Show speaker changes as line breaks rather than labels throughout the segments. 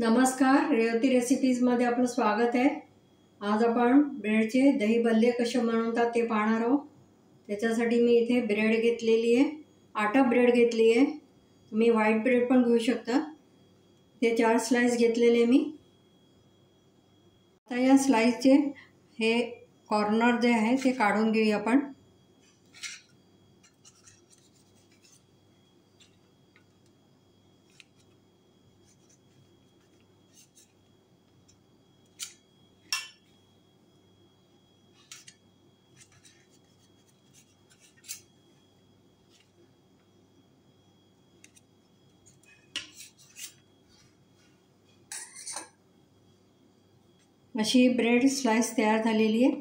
नमस्कार, रेवती रेसिपीजमध्ये आपलं स्वागत आहे। आज आपण ब्रेडचे दही भल्ले कसे बनवतात ते पाहणार आहोत। त्याच्यासाठी मी इथे ब्रेड घेतलेली आहे, आटा ब्रेड घेतली आहे। तुम्ही व्हाईट ब्रेड पण घेऊ शकता। ते 4 स्लाइस घेतलेले मी। आता या स्लाइसचे हे कॉर्नर जे आहे ते काढून घेऊया आपण। अशी ब्रेड स्लाइस तयार झालेली आहे।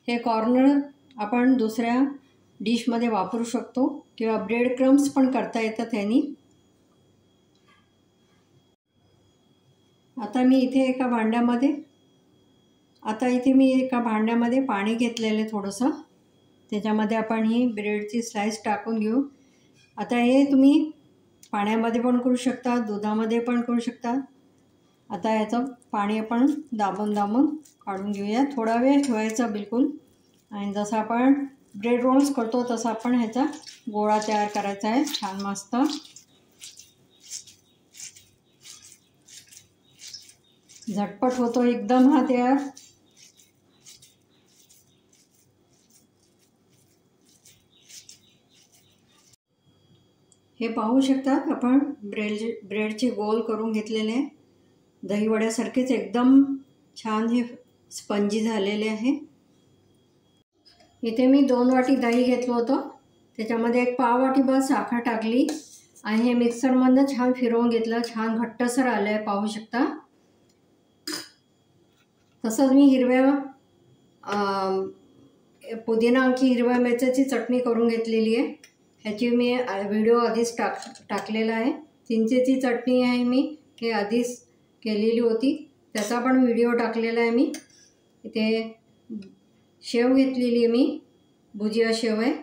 हे कॉर्नर आपण दुसऱ्या डिशमध्ये वापरू शकतो किंवा ब्रेड क्रम्स पण करता येतात यानी। आता मी इथे एका भांड्यामध्ये पाणी घेतलेले थोडंसं। त्याच्यामध्ये आपण ही ब्रेडची स्लाइस टाकून घेऊ। आता हे तुम्ही पाण्यामध्ये पण करू शकता, दुधामध्ये पण करू शकता। आता याचं पाणी आपण दाबून काढून घेऊया। थोडा वेळ ठेवायचा बिलकुल। आणि जसं आपण ब्रेड रोल्स करतो तसं आपण ह्याचा गोळा तयार करायचा आहे छान मस्त। झटपट होतो एकदम हा तयार। हे पाहू शकता आपण ब्रेडचे गोल करून घेतलेले आहे। दही वड्यासारखेच एकदम छान हे स्पंजी झालेले आहे। इथे मी 2 वाटी दही घेतलं होतं। त्याच्यामध्ये 1 पाव वाटीभर साखर टाकली आणि हे मिक्सरमधनं छान फिरवून घेतलं। छान घट्टसर आलं आहे, पाहू शकता। तसंच मी पुदिना आणि हिरव्या मिरच्याची चटणी करून घेतलेली आहे। ह्याची मी व्हिडिओ आधीच टाकलेला आहे। चिंचेची चटणी आहे मी हे आधीच केलेली होती, त्याचा पण व्हिडिओ टाकलेला आहे मी। इथे शेव घेतलेली आहे मी, भुजिया शेव आहे।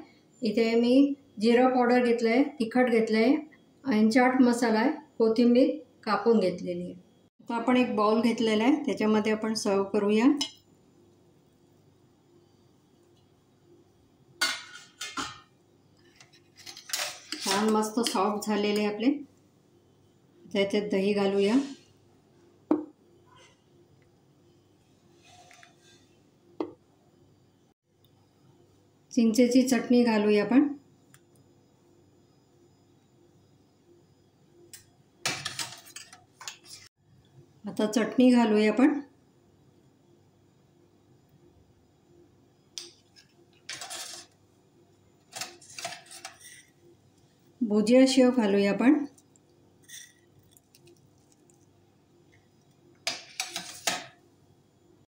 इथे मी जिरा पावडर घेतलं आहे, तिखट घेतलं आहे आणि चाट मसाला आहे, कोथिंबीर कापून घेतलेली आहे। आता आपण एक बाउल घेतलेला आहे, त्याच्यामध्ये आपण सर्व करूया। छान मस्त सॉफ्ट झालेले आपले। त्याच्यात दही घालूया। चिंचेची चटणी घालूया आपण। आता चटणी घालूया आपण। भुजिया शेव घालूया आपण।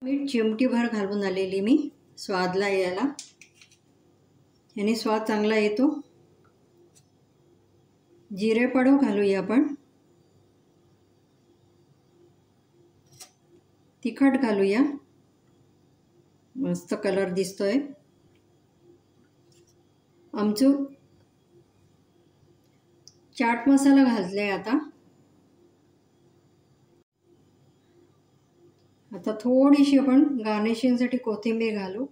मीठ चिमटीभर घालून आलेली मी, स्वादला यायला, याने स्वाद चांगला येतो। जिरे पावडर घालूया आपण। तिखट घालूया, मस्त कलर दिसतोय। आमचूर चाट मसाला घातलाय आता थोडीशी आपण गार्निशिंगसाठी कोथिंबीर घालू,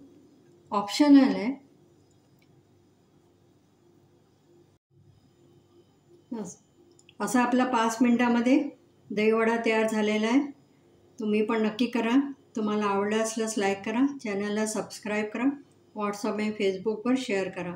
ऑप्शनल आहे। असा आपला 5 मिनिटांमध्ये दहीवडा तयार झालेला आहे। तुम्ही पण नक्की करा। तुम्हाला आवडलं असल्यास लाईक करा, चॅनलला सबस्क्राईब करा, व्हॉट्सअप आणि फेसबुकवर शेअर करा।